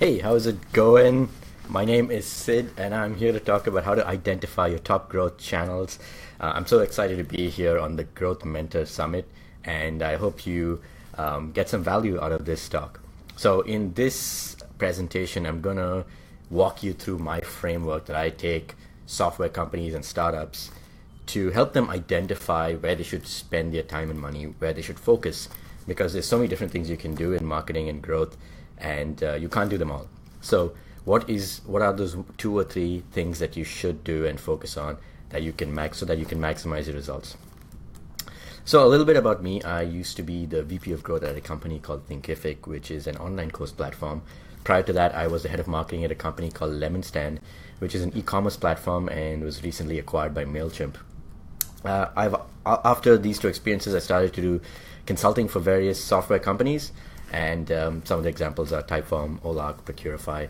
Hey, how's it going? My name is Sid, and I'm here to talk about how to identify your top growth channels. I'm so excited to be here on the Growth Mentor Summit, and I hope you get some value out of this talk. So, in this presentation, I'm going to walk you through my framework that I take software companies and startups to help them identify where they should spend their time and money, where they should focus, because there's so many different things you can do in marketing and growth, and you can't do them all. So what are those 2 or 3 things that you should do and focus on that you can so that you can maximize your results? So a little bit about me. I used to be the VP of growth at a company called Thinkific, which is an online course platform. Prior to that, I was the head of marketing at a company called Lemon Stand, which is an e-commerce platform and was recently acquired by MailChimp. After these 2 experiences, I started to do consulting for various software companies, and some of the examples are Typeform, Olark, Procurify.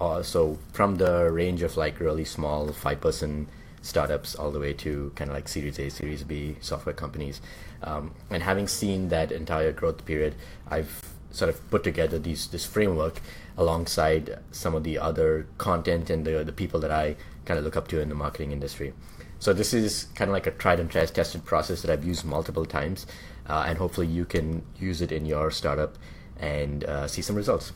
Also from the range of like really small 5-person startups all the way to kind of like Series A, Series B software companies. And having seen that entire growth period, I've sort of put together this framework alongside some of the other content and the people that I kind of look up to in the marketing industry. So this is kind of like a tried and tested process that I've used multiple times, and hopefully you can use it in your startup and see some results.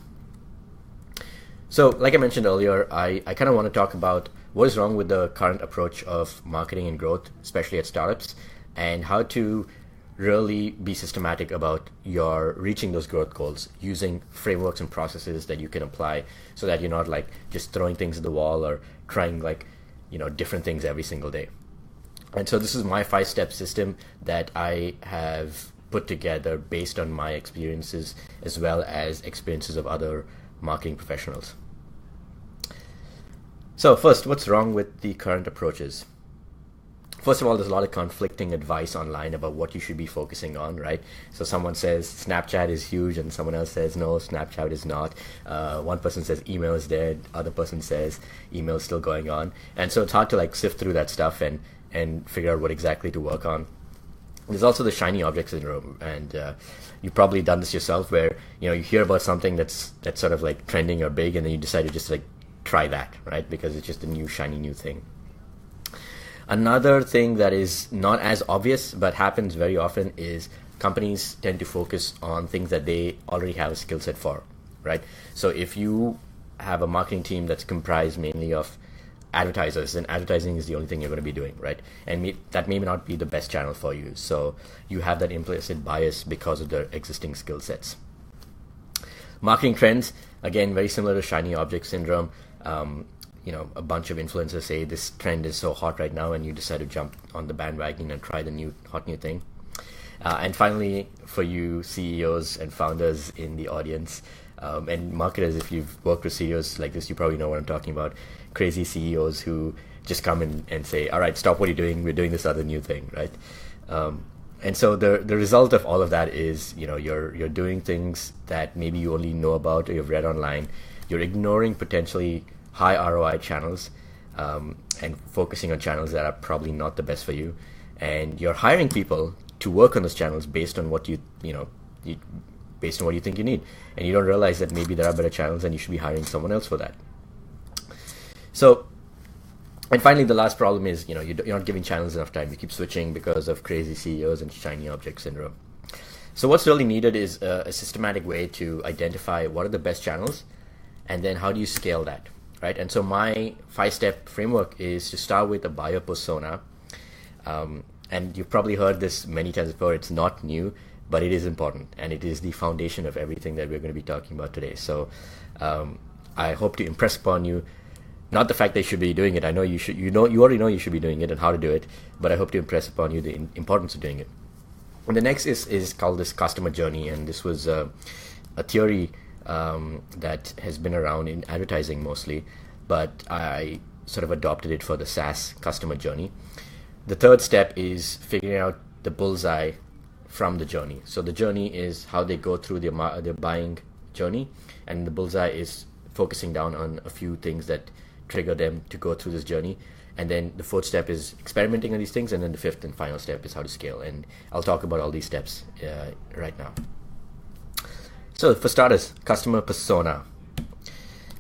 So like I mentioned earlier, I kind of want to talk about what is wrong with the current approach of marketing and growth, especially at startups, and how to really be systematic about your reaching those growth goals using frameworks and processes that you can apply so that you're not like just throwing things at the wall or trying different things every single day. And so this is my 5-step system that I have put together based on my experiences as well as experiences of other marketing professionals. So first, what's wrong with the current approaches? First of all, there's a lot of conflicting advice online about what you should be focusing on, right? So someone says Snapchat is huge and someone else says no, Snapchat is not. One person says email is dead, other person says email is still going on. And so it's hard to like sift through that stuff and figure out what exactly to work on. There's also the shiny object syndrome, and you've probably done this yourself where you hear about something that's sort of like trending or big, and then you decide to just like try that, right? Because it's just a new shiny new thing. Another thing that is not as obvious but happens very often is companies tend to focus on things that they already have a skill set for, right? So if you have a marketing team that's comprised mainly of advertisers, then advertising is the only thing you're going to be doing, right? And that may not be the best channel for you. So you have that implicit bias because of their existing skill sets. Marketing trends, again, very similar to shiny object syndrome. A bunch of influencers say this trend is so hot right now, and you decide to jump on the bandwagon and try the hot new thing. And finally, for you CEOs and founders in the audience, and marketers, if you've worked with CEOs like this, you probably know what I'm talking about. Crazy CEOs who just come in and say, all right, stop what you're doing, we're doing this other new thing, right? And so the result of all of that is, you're doing things that maybe you only know about or you've read online. You're ignoring potentially high ROI channels and focusing on channels that are probably not the best for you. And you're hiring people to work on those channels based on what based on what you think you need. And you don't realize that maybe there are better channels and you should be hiring someone else for that. So, and finally, the last problem is, you're not giving channels enough time. You keep switching because of crazy CEOs and shiny object syndrome. So what's really needed is a systematic way to identify what are the best channels, and then how do you scale that, right? And so my 5-step framework is to start with a buyer persona. And you've probably heard this many times before. It's not new, but it is important, and it is the foundation of everything that we're going to be talking about today. So I hope to impress upon you, not the fact that you should be doing it. I know you should. You already know you should be doing it and how to do it, but I hope to impress upon you the importance of doing it. And the next is called this customer journey, and this was a theory that has been around in advertising mostly, but I sort of adopted it for the SaaS customer journey. The third step is figuring out the bullseye from the journey. So the journey is how they go through their buying journey, and the bullseye is focusing down on a few things that trigger them to go through this journey. And then the 4th step is experimenting on these things, and then the 5th and final step is how to scale. And I'll talk about all these steps right now. So for starters, customer persona.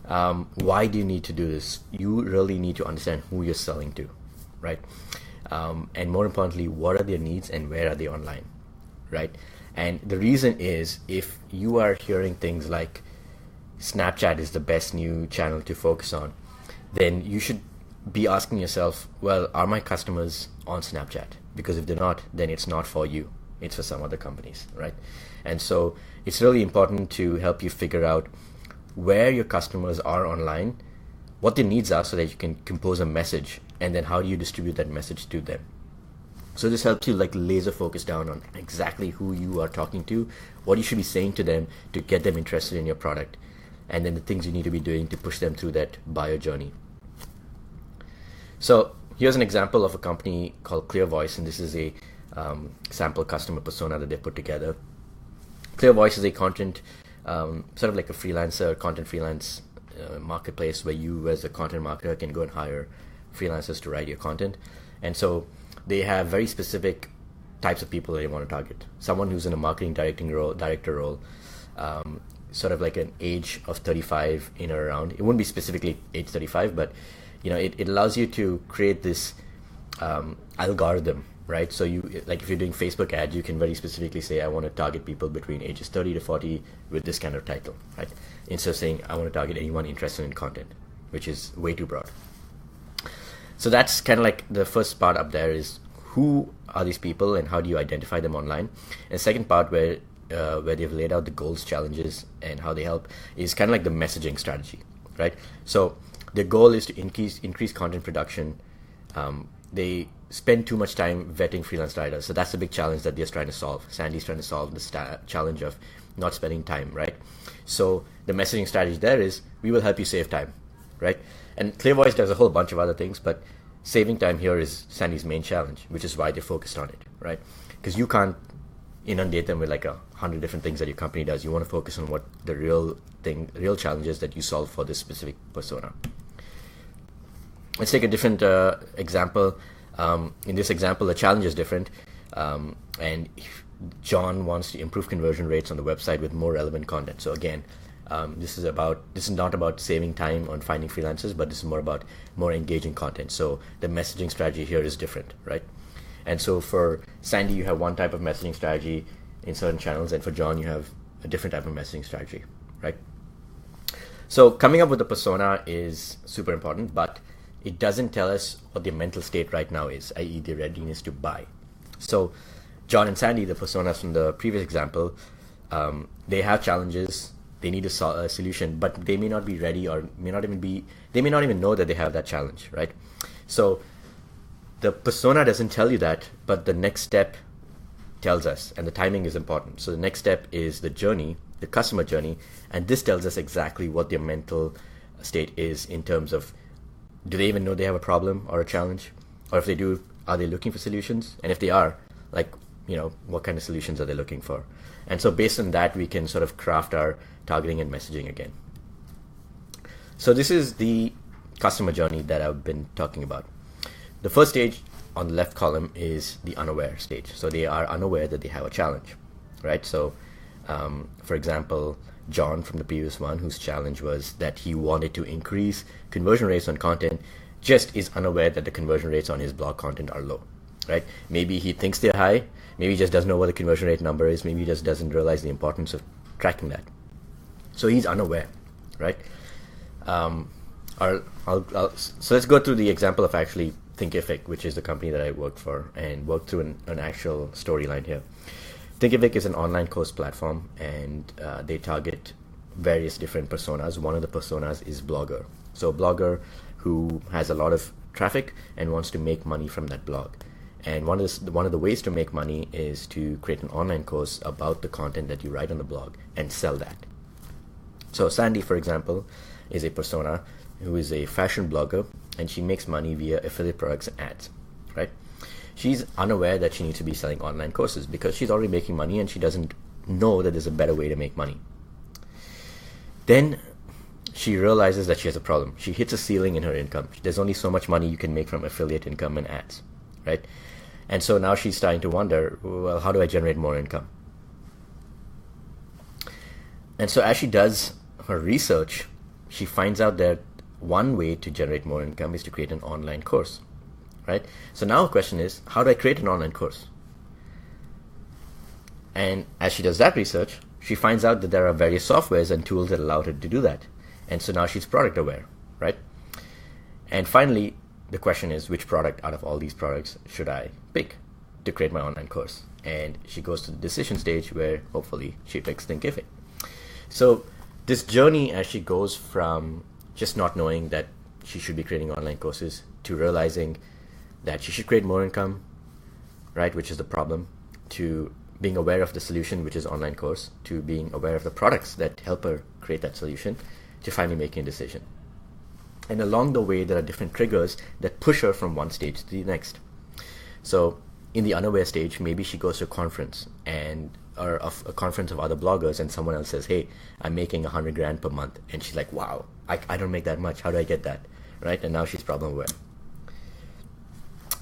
Why do you need to do this? You really need to understand who you're selling to, right? And more importantly, what are their needs and where are they online, right? And the reason is, if you are hearing things like Snapchat is the best new channel to focus on, then you should be asking yourself, well, are my customers on Snapchat? Because if they're not, then it's not for you. It's for some other companies, right? And so it's really important to help you figure out where your customers are online, what their needs are, so that you can compose a message, and then how do you distribute that message to them. So this helps you like laser focus down on exactly who you are talking to, what you should be saying to them to get them interested in your product, and then the things you need to be doing to push them through that buyer journey. So here's an example of a company called Clear Voice, and this is a sample customer persona that they put together. Clear Voice is a content, sort of like a freelancer, content freelance marketplace where you as a content marketer can go and hire freelancers to write your content. And so they have very specific types of people that they want to target. Someone who's in a marketing director role, sort of like an age of 35 in or around. It wouldn't be specifically age 35, but it allows you to create this algorithm, right? So you, like if you're doing Facebook ads, you can very specifically say, I want to target people between ages 30 to 40 with this kind of title, right? Instead of saying, I want to target anyone interested in content, which is way too broad. So that's kind of like the first part up there is, who are these people and how do you identify them online? And the second part where they've laid out the goals, challenges, and how they help is kind of like the messaging strategy, right? So their goal is to increase content production. They spend too much time vetting freelance writers. So that's the big challenge that they're trying to solve. Sandy's trying to solve the challenge of not spending time, right? So the messaging strategy there is, we will help you save time, right? And Clear Voice does a whole bunch of other things, but saving time here is Sandy's main challenge, which is why they're focused on it, right? Because you can't inundate them with like 100 different things that your company does. You want to focus on what the real challenges that you solve for this specific persona. Let's take a different example. In this example, the challenge is different, and John wants to improve conversion rates on the website with more relevant content. So again, this is not about saving time on finding freelancers, but this is more about more engaging content. So the messaging strategy here is different, right? And so for Sandy, you have one type of messaging strategy in certain channels, and for John, you have a different type of messaging strategy, right? So coming up with a persona is super important, but it doesn't tell us what their mental state right now is, i.e. their readiness to buy. So John and Sandy, the personas from the previous example, they have challenges. They need a solution, but they may not be ready, or they may not even know that they have that challenge, right? So the persona doesn't tell you that, but the next step tells us, and the timing is important. So the next step is the journey, the customer journey, and this tells us exactly what their mental state is in terms of, do they even know they have a problem or a challenge? Or if they do, are they looking for solutions? And if they are, like, what kind of solutions are they looking for? And so based on that, we can sort of craft our targeting and messaging again. So this is the customer journey that I've been talking about. The first stage on the left column is the unaware stage. So they are unaware that they have a challenge, right? So, for example, John from the previous one, whose challenge was that he wanted to increase conversion rates on content, just is unaware that the conversion rates on his blog content are low, right? Maybe he thinks they're high. Maybe he just doesn't know what the conversion rate number is. Maybe he just doesn't realize the importance of tracking that. So he's unaware, right? So let's go through the example of actually Thinkific, which is the company that I worked for, and work through an actual storyline here. Thinkific is an online course platform, and they target various different personas. One of the personas is blogger. So a blogger who has a lot of traffic and wants to make money from that blog. And one of the ways to make money is to create an online course about the content that you write on the blog and sell that. So Sandy, for example, is a persona who is a fashion blogger, and she makes money via affiliate products and ads, right? She's unaware that she needs to be selling online courses because she's already making money and she doesn't know that there's a better way to make money. Then she realizes that she has a problem. She hits a ceiling in her income. There's only so much money you can make from affiliate income and ads, right? And so now she's starting to wonder, well, how do I generate more income? And so as she does her research, she finds out that one way to generate more income is to create an online course, right? So now the question is, how do I create an online course? And as she does that research, she finds out that there are various softwares and tools that allow her to do that. And so now she's product aware, right? And finally, the question is, which product out of all these products should I pick to create my online course? And she goes to the decision stage where hopefully she picks Thinkific. So this journey, as she goes from just not knowing that she should be creating online courses to realizing that she should create more income, right, which is the problem, to being aware of the solution, which is online course, to being aware of the products that help her create that solution, to finally making a decision. And along the way, there are different triggers that push her from one stage to the next. So in the unaware stage, maybe she goes to a conference or of a conference of other bloggers, and someone else says, hey, I'm making 100 grand per month. And she's like, wow, I don't make that much. How do I get that? Right? And now she's problem aware.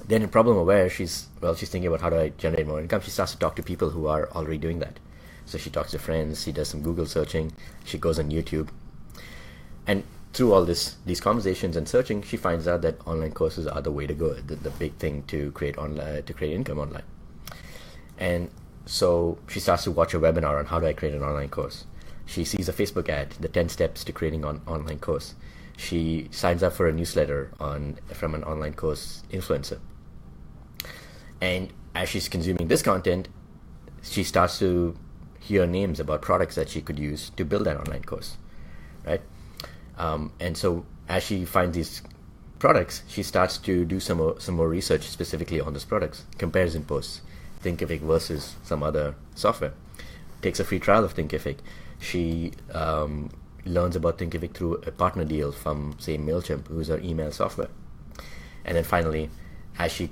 Then in problem aware, she's thinking about how do I generate more income. She starts to talk to people who are already doing that. So she talks to friends, she does some Google searching, she goes on YouTube. And through all these conversations and searching, she finds out that online courses are the way to go, the big thing to create income online. And so she starts to watch a webinar on how do I create an online course. She sees a Facebook ad, the 10 steps to creating an online course. She signs up for a newsletter from an online course influencer. And as she's consuming this content, she starts to hear names about products that she could use to build that online course, right? And so as she finds these products, she starts to do some more research specifically on those products, comparison posts, Thinkific versus some other software. Takes a free trial of Thinkific. She learns about Thinkific through a partner deal from, say, MailChimp, who's our email software. And then finally, as she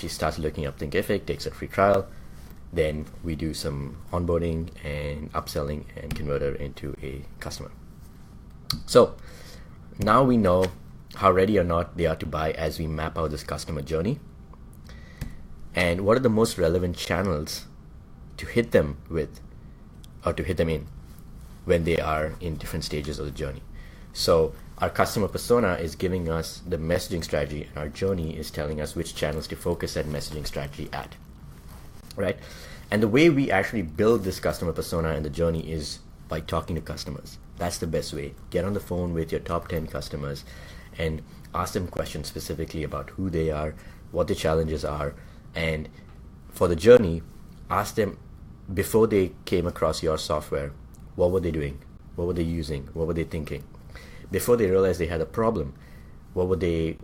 starts looking up Thinkific, takes a free trial, then we do some onboarding and upselling and convert her into a customer. So now we know how ready or not they are to buy as we map out this customer journey. And what are the most relevant channels to hit them with, or to hit them in, when they are in different stages of the journey. So our customer persona is giving us the messaging strategy, and our journey is telling us which channels to focus that messaging strategy at, right? And the way we actually build this customer persona and the journey is by talking to customers. That's the best way. Get on the phone with your top 10 customers and ask them questions specifically about who they are, what the challenges are, and for the journey, ask them before they came across your software, what were they doing? What were they using? What were they thinking? Before they realized they had a problem, what was the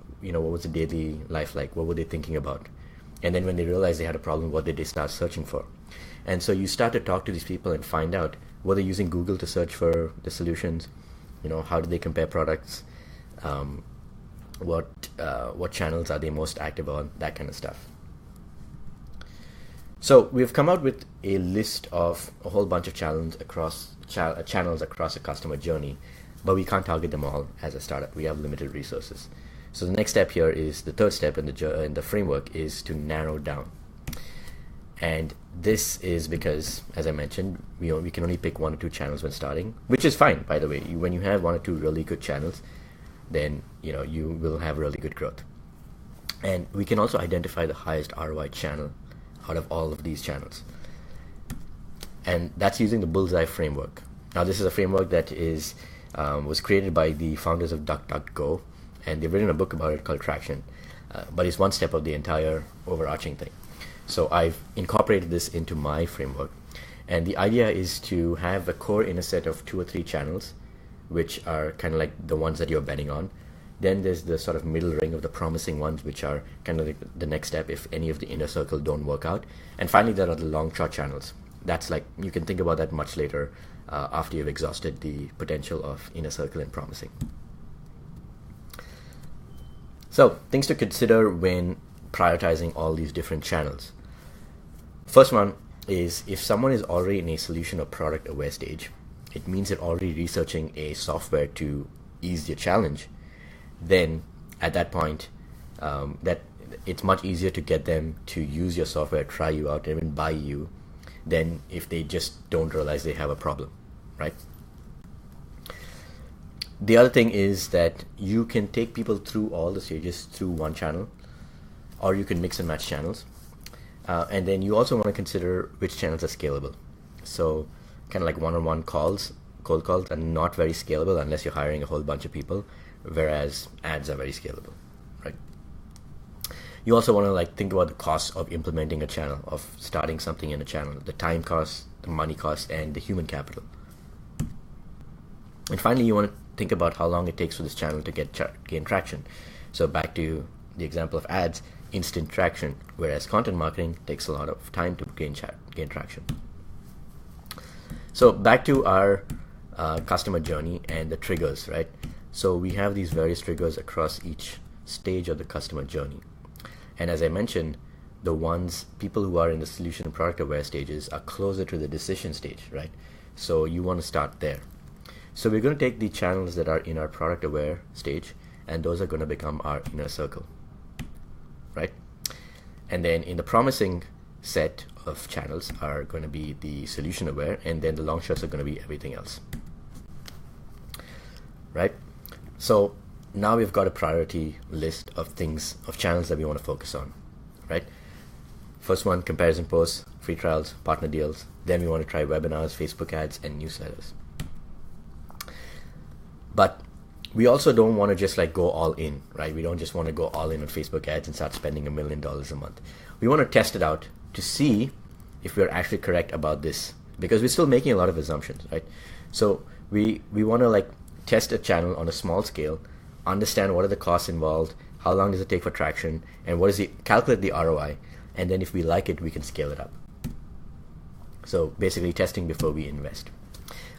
daily life like? What were they thinking about? And then when they realized they had a problem, what did they start searching for? And so you start to talk to these people and find out, were they using Google to search for the solutions? How do they compare products? What channels are they most active on? That kind of stuff. So we've come out with a list of a whole bunch of channels across a customer journey, but we can't target them all as a startup. We have limited resources. So the next step here is the third step in the framework is to narrow down. And this is because, as I mentioned, we can only pick 1 or 2 channels when starting, which is fine, by the way. When you have 1 or 2 really good channels, then you will have really good growth. And we can also identify the highest ROI channel out of all of these channels. And that's using the Bullseye framework. Now, this is a framework that was created by the founders of DuckDuckGo, and they've written a book about it called Traction. But it's one step of the entire overarching thing. So I've incorporated this into my framework. And the idea is to have a core inner set of 2 or 3 channels, which are kind of like the ones that you're betting on. Then there's the sort of middle ring of the promising ones, which are kind of like the next step if any of the inner circle don't work out. And finally, there are the long shot channels. That's like, you can think about that much later after you've exhausted the potential of inner circle and promising. So, things to consider when prioritizing all these different channels. First one is, if someone is already in a solution or product aware stage, it means they're already researching a software to ease their challenge. Then at that point, that it's much easier to get them to use your software, try you out, and even buy you, than if they just don't realize they have a problem, right? The other thing is that you can take people through all the stages through one channel, or you can mix and match channels. And then you also want to consider which channels are scalable. So kind of like one-on-one calls, cold calls are not very scalable unless you're hiring a whole bunch of people, whereas ads are very scalable, right? You also want to like think about the cost of implementing a channel, of starting something in a channel, the time cost, the money cost, and the human capital. And finally, you want to think about how long it takes for this channel to gain traction. So back to the example of ads, instant traction, whereas content marketing takes a lot of time to gain traction. So back to our customer journey and the triggers, right? So we have these various triggers across each stage of the customer journey. And as I mentioned, the people who are in the solution and product aware stages are closer to the decision stage, right? So you want to start there. So we're going to take the channels that are in our product aware stage, and those are going to become our inner circle, right? And then in the promising set of channels are going to be the solution aware, and then the long shots are going to be everything else, right? So now we've got a priority list of channels that we want to focus on, right? First one, comparison posts, free trials, partner deals. Then we want to try webinars, Facebook ads, and newsletters. But we also don't want to just like go all in, right? We don't just want to go all in on Facebook ads and start spending $1 million a month. We want to test it out to see if we're actually correct about this, because we're still making a lot of assumptions, right? So we want to like test a channel on a small scale, understand what are the costs involved, how long does it take for traction, and calculate the ROI, and then if we like it, we can scale it up. So basically testing before we invest.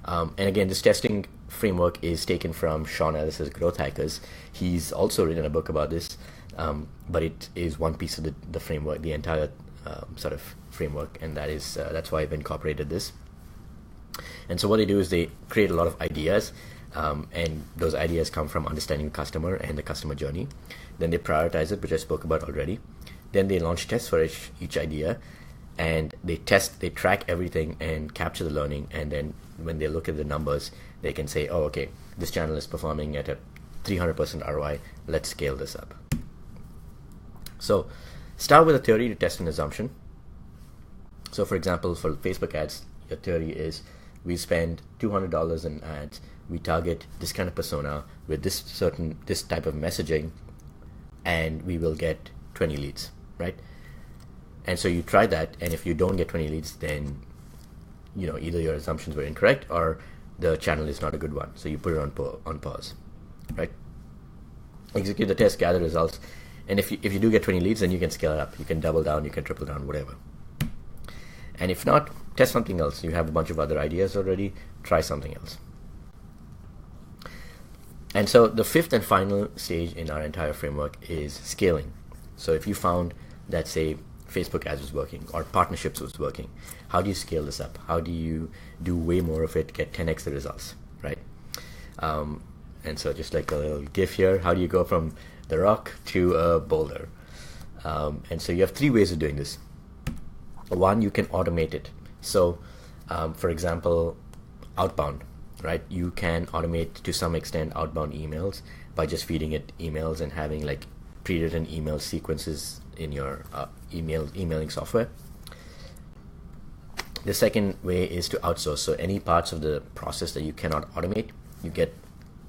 And again, this testing framework is taken from Sean Ellis's Growth Hackers. He's also written a book about this, but it is one piece of the framework, the entire sort of framework, and that's why I've incorporated this. And so what they do is they create a lot of ideas, and those ideas come from understanding the customer and the customer journey. Then they prioritize it, which I spoke about already. Then they launch tests for each idea, and they track everything and capture the learning, and then when they look at the numbers, they can say, oh, okay, this channel is performing at a 300% ROI, let's scale this up. So start with a theory to test an assumption. So for example, for Facebook ads, your theory is we spend $200 in ads, we target this kind of persona with this type of messaging, and we will get 20 leads, right? And so you try that, and if you don't get 20 leads, then either your assumptions were incorrect or the channel is not a good one. So you put it on pause, right? Execute the test, gather results, and if you do get 20 leads, then you can scale it up. You can double down, you can triple down, whatever. And if not, test something else. You have a bunch of other ideas already, try something else. And so the fifth and final stage in our entire framework is scaling. So if you found that, say, Facebook ads was working or partnerships was working, how do you scale this up? How do you do way more of it, get 10x the results, right? And so just like a little GIF here, how do you go from the rock to a boulder? And so you have three ways of doing this. One, you can automate it. So for example, outbound, right? You can automate to some extent outbound emails by just feeding it emails and having like pre-written email sequences in your emailing software. The second way is to outsource. So any parts of the process that you cannot automate, you get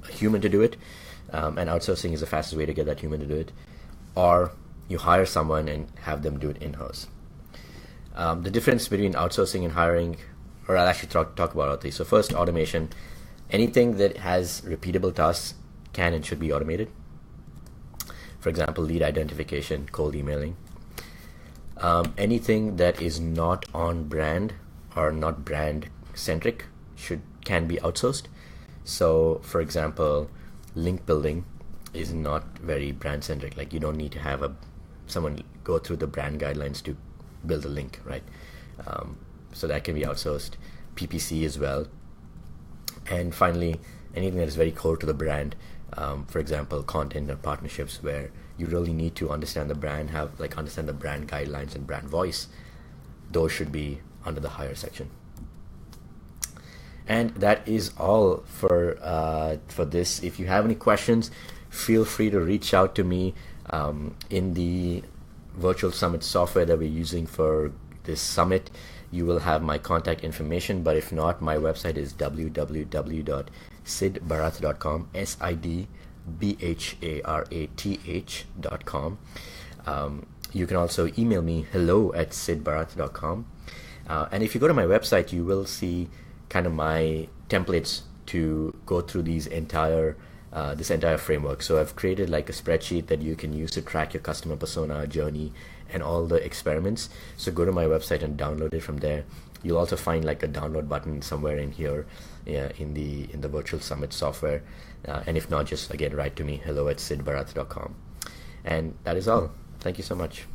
a human to do it, and outsourcing is the fastest way to get that human to do it. Or you hire someone and have them do it in-house. The difference between outsourcing and hiring, or I'll actually talk about all three. So first, automation. Anything that has repeatable tasks can and should be automated. For example, lead identification, cold emailing. Anything that is not on brand or not brand centric can be outsourced. So for example, link building is not very brand centric. Like you don't need to have someone go through the brand guidelines to build a link, right? So that can be outsourced. PPC as well. And finally, anything that is very core to the brand. For example, content or partnerships where you really need to understand the brand, understand the brand guidelines and brand voice. Those should be under the hire section. And that is all for this. If you have any questions, feel free to reach out to me in the virtual summit software that we're using for this summit. You will have my contact information, but if not, my website is www.sidbharath.com, SIDBHARATH.com. You can also email me hello@sidbharath.com. And if you go to my website, you will see kind of my templates to go through this entire framework. So I've created like a spreadsheet that you can use to track your customer persona journey and all the experiments. So go to my website and download it from there. You'll also find like a download button somewhere in here, in the virtual summit software. And if not, just again write to me hello@sidbharath.com. And that is all. Thank you so much.